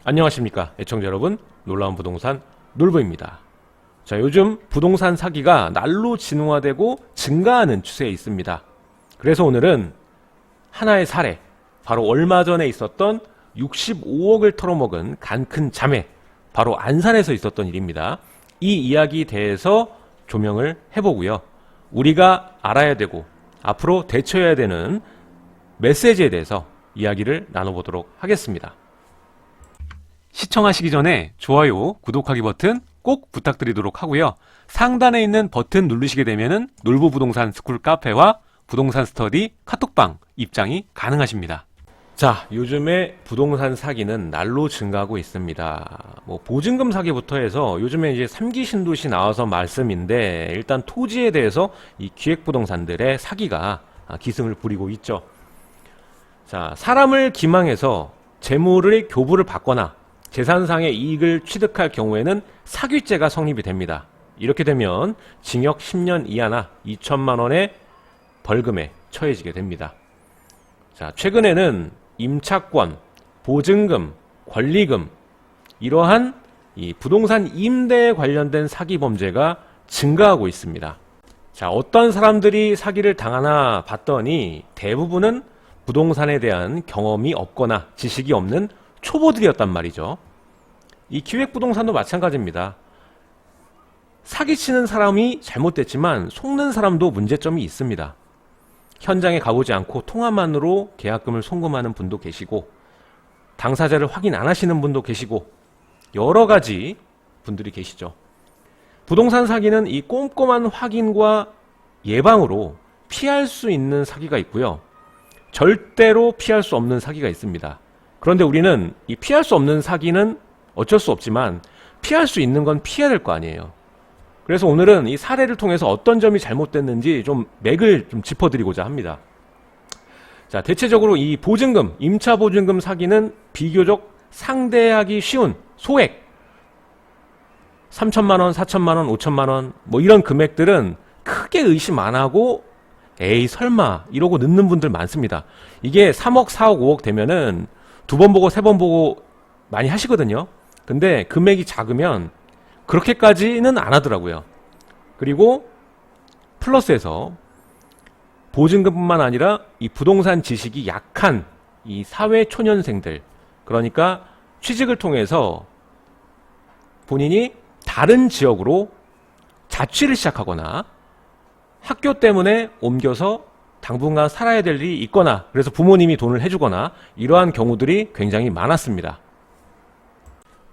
안녕하십니까 애청자 여러분, 놀라운 부동산 놀부입니다. 자, 요즘 부동산 사기가 날로 진화되고 증가하는 추세에 있습니다. 그래서 오늘은 하나의 사례, 바로 얼마 전에 있었던 65억을 털어먹은 간큰 자매, 바로 안산에서 있었던 일입니다. 이 이야기에 대해서 조명을 해보고요, 우리가 알아야 되고 앞으로 대처해야 되는 메시지에 대해서 이야기를 나눠보도록 하겠습니다. 시청하시기 전에 좋아요, 구독하기 버튼 꼭 부탁드리도록 하고요. 상단에 있는 버튼 누르시게 되면은 놀부부동산 스쿨 카페와 부동산 스터디 카톡방 입장이 가능하십니다. 자, 요즘에 부동산 사기는 날로 증가하고 있습니다. 보증금 사기부터 해서 요즘에 이제 3기 신도시 나와서 말씀인데, 일단 토지에 대해서 이 기획부동산들의 사기가 기승을 부리고 있죠. 자, 사람을 기망해서 재물의 교부를 받거나 재산상의 이익을 취득할 경우에는 사기죄가 성립이 됩니다. 이렇게 되면 징역 10년 이하나 2천만 원의 벌금에 처해지게 됩니다. 자, 최근에는 임차권, 보증금, 권리금, 이러한 이 부동산 임대에 관련된 사기 범죄가 증가하고 있습니다. 자, 어떤 사람들이 사기를 당하나 봤더니 대부분은 부동산에 대한 경험이 없거나 지식이 없는 초보들이었단 말이죠. 이 기획부동산도 마찬가지입니다. 사기치는 사람이 잘못됐지만 속는 사람도 문제점이 있습니다. 현장에 가보지 않고 통화만으로 계약금을 송금하는 분도 계시고, 당사자를 확인 안 하시는 분도 계시고, 여러 가지 분들이 계시죠. 부동산 사기는 이 꼼꼼한 확인과 예방으로 피할 수 있는 사기가 있고요, 절대로 피할 수 없는 사기가 있습니다. 그런데 우리는 이 피할 수 없는 사기는 어쩔 수 없지만 피할 수 있는 건 피해야 될 거 아니에요. 그래서 오늘은 이 사례를 통해서 어떤 점이 잘못됐는지 좀 맥을 좀 짚어드리고자 합니다. 자, 대체적으로 이 보증금, 임차 보증금 사기는 비교적 상대하기 쉬운 소액, 3천만 원, 4천만 원, 5천만 원, 이런 금액들은 크게 의심 안 하고 에이 설마 이러고 늦는 분들 많습니다. 이게 3억, 4억, 5억 되면은 2번 보고 3번 보고 많이 하시거든요. 근데 금액이 작으면 그렇게까지는 안 하더라고요. 그리고 플러스해서 보증금뿐만 아니라 이 부동산 지식이 약한 이 사회 초년생들, 그러니까 취직을 통해서 본인이 다른 지역으로 자취를 시작하거나 학교 때문에 옮겨서 당분간 살아야 될 일이 있거나, 그래서 부모님이 돈을 해주거나, 이러한 경우들이 굉장히 많았습니다.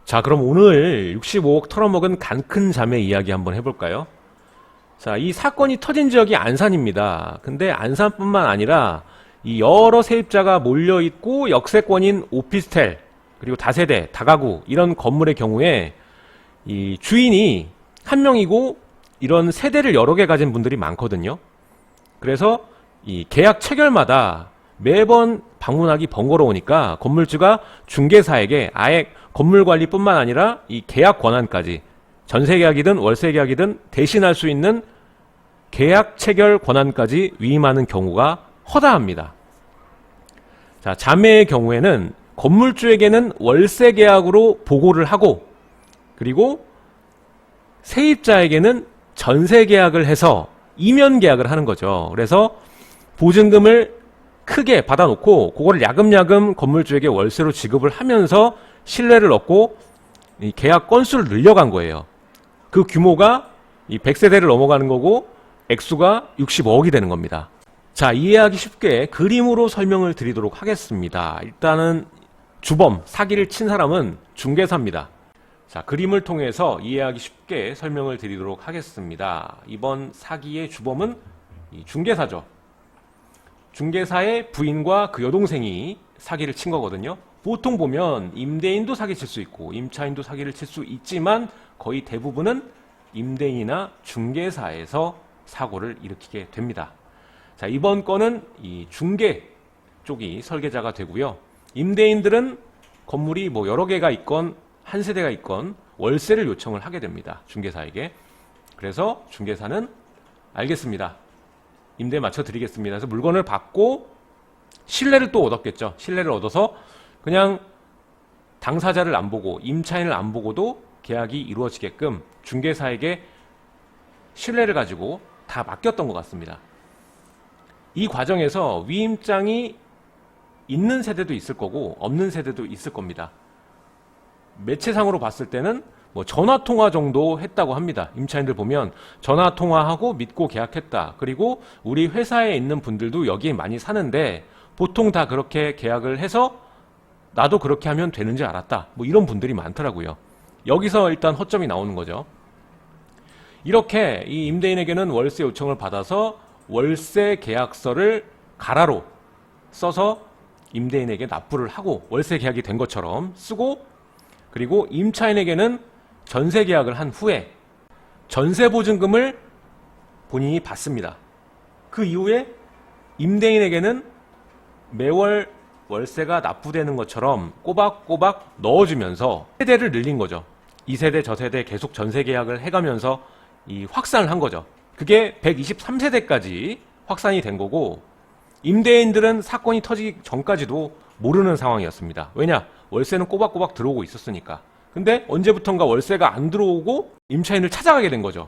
자, 그럼 오늘 65억 털어먹은 간큰 자매 이야기 한번 해볼까요? 자, 이 사건이 터진 지역이 안산입니다. 근데 안산뿐만 아니라 이 여러 세입자가 몰려있고 역세권인 오피스텔, 그리고 다세대, 다가구 이런 건물의 경우에 이 주인이 한 명이고 이런 세대를 여러 개 가진 분들이 많거든요. 그래서 이 계약 체결마다 매번 방문하기 번거로우니까 건물주가 중개사에게 아예 건물 관리뿐만 아니라 이 계약 권한까지, 전세 계약이든 월세 계약이든 대신할 수 있는 계약 체결 권한까지 위임하는 경우가 허다합니다. 자, 자매의 경우에는 건물주에게는 월세 계약으로 보고를 하고, 그리고 세입자에게는 전세 계약을 해서 이면 계약을 하는 거죠. 그래서 보증금을 크게 받아놓고 그거를 야금야금 건물주에게 월세로 지급을 하면서 신뢰를 얻고 이 계약 건수를 늘려간 거예요. 그 규모가 이 100세대를 넘어가는 거고 액수가 65억이 되는 겁니다. 자, 이해하기 쉽게 그림으로 설명을 드리도록 하겠습니다. 일단은 주범, 사기를 친 사람은 중개사입니다. 자, 그림을 통해서 이해하기 쉽게 설명을 드리도록 하겠습니다. 이번 사기의 주범은 이 중개사죠. 중개사의 부인과 그 여동생이 사기를 친 거거든요. 보통 보면 임대인도 사기칠 수 있고 임차인도 사기를 칠 수 있지만 거의 대부분은 임대인이나 중개사에서 사고를 일으키게 됩니다. 자, 이번 건은 이 중개 쪽이 설계자가 되고요. 임대인들은 건물이 여러 개가 있건 한 세대가 있건 월세를 요청을 하게 됩니다. 중개사에게. 그래서 중개사는 알겠습니다, 임대 맞춰드리겠습니다. 그래서 물건을 받고 신뢰를 또 얻었겠죠. 신뢰를 얻어서 그냥 당사자를 안 보고 임차인을 안 보고도 계약이 이루어지게끔 중개사에게 신뢰를 가지고 다 맡겼던 것 같습니다. 이 과정에서 위임장이 있는 세대도 있을 거고 없는 세대도 있을 겁니다. 매체상으로 봤을 때는 뭐 전화통화 정도 했다고 합니다. 임차인들 보면 전화통화하고 믿고 계약했다. 그리고 우리 회사에 있는 분들도 여기에 많이 사는데 보통 다 그렇게 계약을 해서 나도 그렇게 하면 되는 줄 알았다. 뭐 이런 분들이 많더라고요. 여기서 일단 허점이 나오는 거죠. 이렇게 이 임대인에게는 월세 요청을 받아서 월세 계약서를 가라로 써서 임대인에게 납부를 하고 월세 계약이 된 것처럼 쓰고, 그리고 임차인에게는 전세 계약을 한 후에 전세 보증금을 본인이 받습니다. 그 이후에 임대인에게는 매월 월세가 납부되는 것처럼 꼬박꼬박 넣어주면서 세대를 늘린 거죠. 이 세대 저 세대 계속 전세 계약을 해가면서 이 확산을 한 거죠. 그게 123세대까지 확산이 된 거고, 임대인들은 사건이 터지기 전까지도 모르는 상황이었습니다. 왜냐? 월세는 꼬박꼬박 들어오고 있었으니까. 근데 언제부턴가 월세가 안 들어오고 임차인을 찾아가게 된 거죠.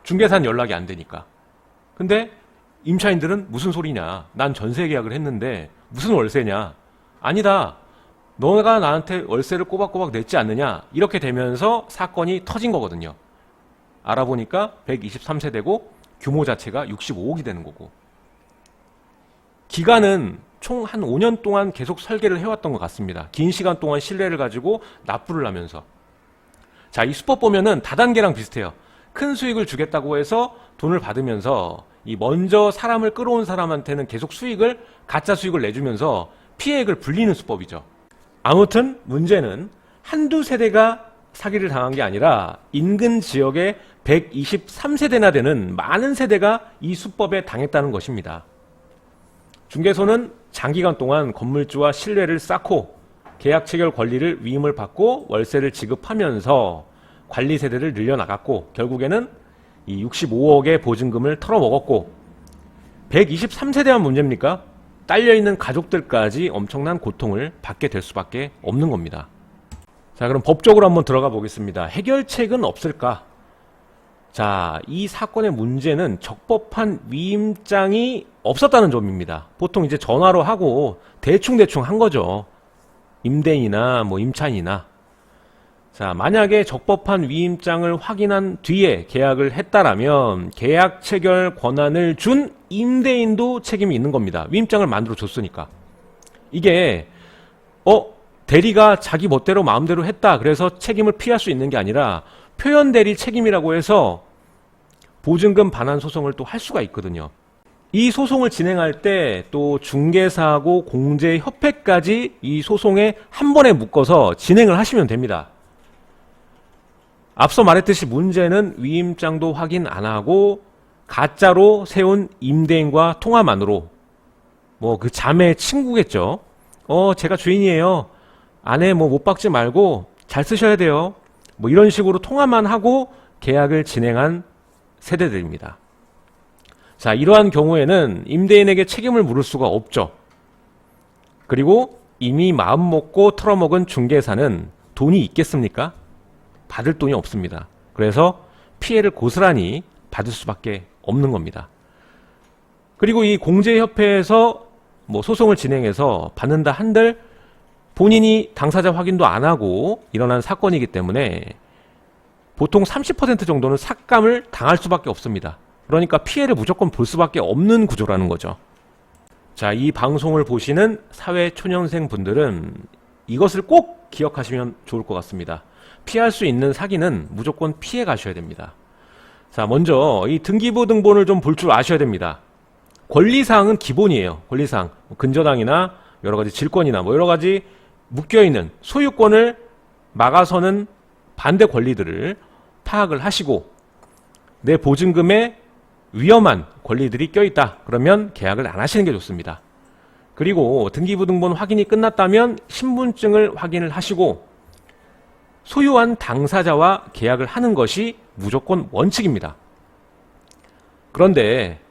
중개사는 연락이 안 되니까. 근데 임차인들은 무슨 소리냐? 난 전세 계약을 했는데 무슨 월세냐? 아니다. 너가 나한테 월세를 꼬박꼬박 냈지 않느냐? 이렇게 되면서 사건이 터진 거거든요. 알아보니까 123세대고 규모 자체가 65억이 되는 거고. 기간은 총 한 5년 동안 계속 설계를 해왔던 것 같습니다. 긴 시간 동안 신뢰를 가지고 납부를 하면서. 자, 이 수법 보면은 다단계랑 비슷해요. 큰 수익을 주겠다고 해서 돈을 받으면서 이 먼저 사람을 끌어온 사람한테는 계속 수익을, 가짜 수익을 내주면서 피해액을 불리는 수법이죠. 아무튼 문제는 한두 세대가 사기를 당한 게 아니라 인근 지역에 123세대나 되는 많은 세대가 이 수법에 당했다는 것입니다. 중개소는 장기간 동안 건물주와 신뢰를 쌓고 계약 체결 권리를 위임을 받고 월세를 지급하면서 관리 세대를 늘려나갔고, 결국에는 이 65억의 보증금을 털어먹었고, 123세대만 문제입니까? 딸려있는 가족들까지 엄청난 고통을 받게 될 수밖에 없는 겁니다. 자, 그럼 법적으로 한번 들어가 보겠습니다. 해결책은 없을까? 자, 이 사건의 문제는 적법한 위임장이 없었다는 점입니다. 보통 이제 전화로 하고 대충 한 거죠. 임대인이나 뭐 임차인이나. 자, 만약에 적법한 위임장을 확인한 뒤에 계약을 했다라면 계약 체결 권한을 준 임대인도 책임이 있는 겁니다. 위임장을 만들어 줬으니까. 이게 대리가 자기 멋대로 마음대로 했다, 그래서 책임을 피할 수 있는 게 아니라 표현 대리 책임이라고 해서 보증금 반환 소송을 또 할 수가 있거든요. 이 소송을 진행할 때 또 중개사하고 공제협회까지 이 소송에 한 번에 묶어서 진행을 하시면 됩니다. 앞서 말했듯이 문제는 위임장도 확인 안 하고 가짜로 세운 임대인과 통화만으로, 뭐 그 자매 친구겠죠. 제가 주인이에요. 아내 뭐 못 박지 말고 잘 쓰셔야 돼요. 뭐 이런 식으로 통화만 하고 계약을 진행한 세대들입니다. 자, 이러한 경우에는 임대인에게 책임을 물을 수가 없죠. 그리고 이미 마음 먹고 털어먹은 중개사는 돈이 있겠습니까? 받을 돈이 없습니다. 그래서 피해를 고스란히 받을 수밖에 없는 겁니다. 그리고 이 공제협회에서 뭐 소송을 진행해서 받는다 한들 본인이 당사자 확인도 안 하고 일어난 사건이기 때문에 보통 30% 정도는 삭감을 당할 수밖에 없습니다. 그러니까 피해를 무조건 볼 수밖에 없는 구조라는 거죠. 자, 이 방송을 보시는 사회초년생 분들은 이것을 꼭 기억하시면 좋을 것 같습니다. 피할 수 있는 사기는 무조건 피해 가셔야 됩니다. 자, 먼저 이 등기부등본을 좀 볼 줄 아셔야 됩니다. 권리사항은 기본이에요. 권리사항, 근저당이나 여러가지 질권이나 뭐 여러가지 묶여있는 소유권을 막아서는 반대 권리들을 파악을 하시고, 내 보증금에 위험한 권리들이 껴있다 그러면 계약을 안 하시는 게 좋습니다. 그리고 등기부등본 확인이 끝났다면 신분증을 확인을 하시고 소유한 당사자와 계약을 하는 것이 무조건 원칙입니다. 그런데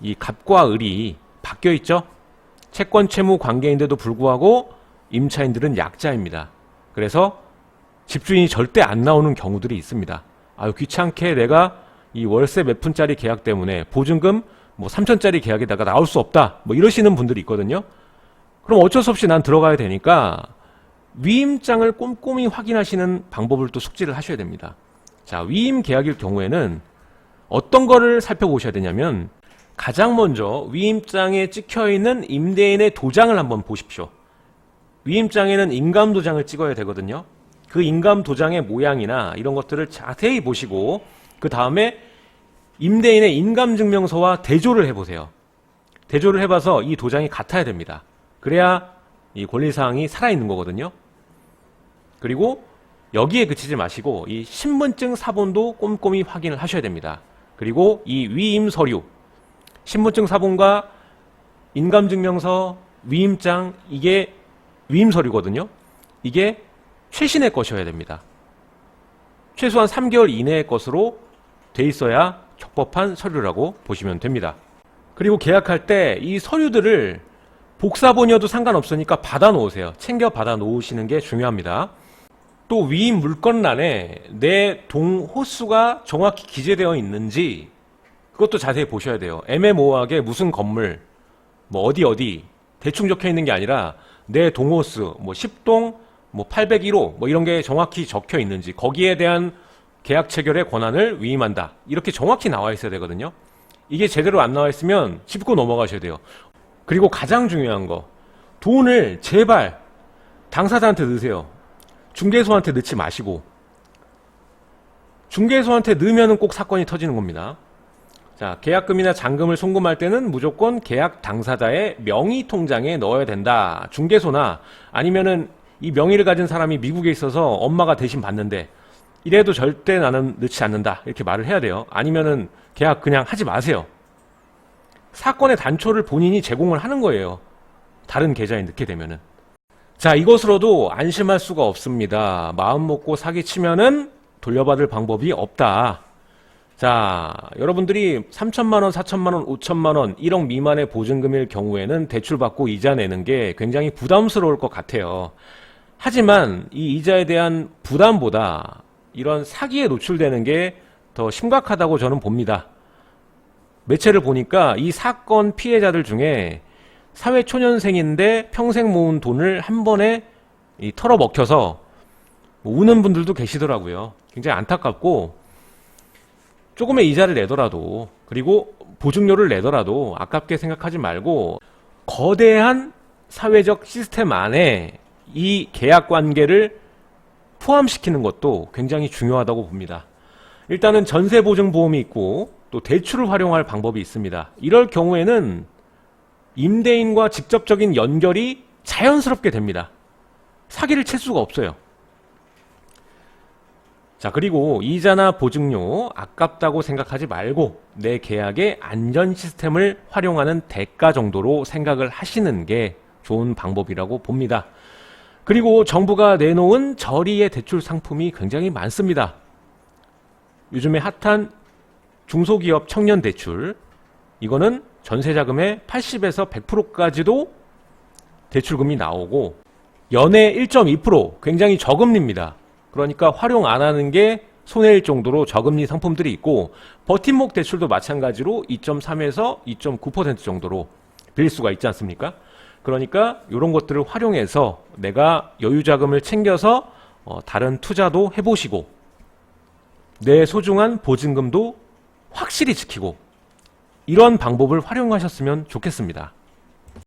이 갑과 을이 바뀌어 있죠. 채권 채무 관계인데도 불구하고 임차인들은 약자입니다. 그래서 집주인이 절대 안 나오는 경우들이 있습니다. 아유, 귀찮게 내가 이 월세 몇 푼짜리 계약 때문에 보증금 뭐 3천짜리 계약에다가 나올 수 없다, 뭐 이러시는 분들이 있거든요. 그럼 어쩔 수 없이 난 들어가야 되니까 위임장을 꼼꼼히 확인하시는 방법을 또 숙지를 하셔야 됩니다. 자, 위임 계약일 경우에는 어떤 거를 살펴보셔야 되냐면, 가장 먼저 위임장에 찍혀있는 임대인의 도장을 한번 보십시오. 위임장에는 인감도장을 찍어야 되거든요. 그 인감도장의 모양이나 이런 것들을 자세히 보시고, 그 다음에 임대인의 인감증명서와 대조를 해보세요. 대조를 해봐서 이 도장이 같아야 됩니다. 그래야 이 권리사항이 살아있는 거거든요. 그리고 여기에 그치지 마시고 이 신분증 사본도 꼼꼼히 확인을 하셔야 됩니다. 그리고 이 위임 서류, 신분증 사본과 인감증명서, 위임장, 이게 위임 서류거든요. 이게 최신의 것이어야 됩니다. 최소한 3개월 이내의 것으로 돼 있어야 적법한 서류라고 보시면 됩니다. 그리고 계약할 때 이 서류들을 복사본이어도 상관없으니까 받아 놓으세요. 챙겨 받아 놓으시는 게 중요합니다. 또 위임 물건란에 내 동 호수가 정확히 기재되어 있는지 그것도 자세히 보셔야 돼요. 애매모호하게 무슨 건물, 뭐 어디 대충 적혀 있는 게 아니라 내 동호수, 뭐 10동, 뭐 801호 뭐 이런 게 정확히 적혀 있는지, 거기에 대한 계약 체결의 권한을 위임한다, 이렇게 정확히 나와 있어야 되거든요. 이게 제대로 안 나와 있으면 짚고 넘어가셔야 돼요. 그리고 가장 중요한 거, 돈을 제발 당사자한테 넣으세요. 중개소한테 넣지 마시고. 중개소한테 넣으면 꼭 사건이 터지는 겁니다. 자, 계약금이나 잔금을 송금할 때는 무조건 계약 당사자의 명의 통장에 넣어야 된다. 중개소나 아니면은 이 명의를 가진 사람이 미국에 있어서 엄마가 대신 받는데 이래도 절대 나는 넣지 않는다, 이렇게 말을 해야 돼요. 아니면은 계약 그냥 하지 마세요. 사건의 단초를 본인이 제공을 하는 거예요. 다른 계좌에 넣게 되면은. 자, 이것으로도 안심할 수가 없습니다. 마음 먹고 사기치면은 돌려받을 방법이 없다. 자, 여러분들이 3천만 원, 4천만 원, 5천만 원, 1억 미만의 보증금일 경우에는 대출받고 이자 내는 게 굉장히 부담스러울 것 같아요. 하지만 이 이자에 대한 부담보다 이런 사기에 노출되는 게 더 심각하다고 저는 봅니다. 매체를 보니까 이 사건 피해자들 중에 사회초년생인데 평생 모은 돈을 한 번에 털어먹혀서 우는 분들도 계시더라고요. 굉장히 안타깝고, 조금의 이자를 내더라도, 그리고 보증료를 내더라도 아깝게 생각하지 말고 거대한 사회적 시스템 안에 이 계약 관계를 포함시키는 것도 굉장히 중요하다고 봅니다. 일단은 전세보증보험이 있고 또 대출을 활용할 방법이 있습니다. 이럴 경우에는 임대인과 직접적인 연결이 자연스럽게 됩니다. 사기를 칠 수가 없어요. 자, 그리고 이자나 보증료 아깝다고 생각하지 말고 내 계약의 안전 시스템을 활용하는 대가 정도로 생각을 하시는 게 좋은 방법이라고 봅니다. 그리고 정부가 내놓은 저리의 대출 상품이 굉장히 많습니다. 요즘에 핫한 중소기업 청년 대출, 이거는 전세자금의 80에서 100%까지도 대출금이 나오고 연에 1.2%, 굉장히 저금리입니다. 그러니까 활용 안 하는 게 손해일 정도로 저금리 상품들이 있고, 버팀목 대출도 마찬가지로 2.3에서 2.9% 정도로 빌릴 수가 있지 않습니까? 그러니까 이런 것들을 활용해서 내가 여유자금을 챙겨서 다른 투자도 해보시고 내 소중한 보증금도 확실히 지키고, 이런 방법을 활용하셨으면 좋겠습니다.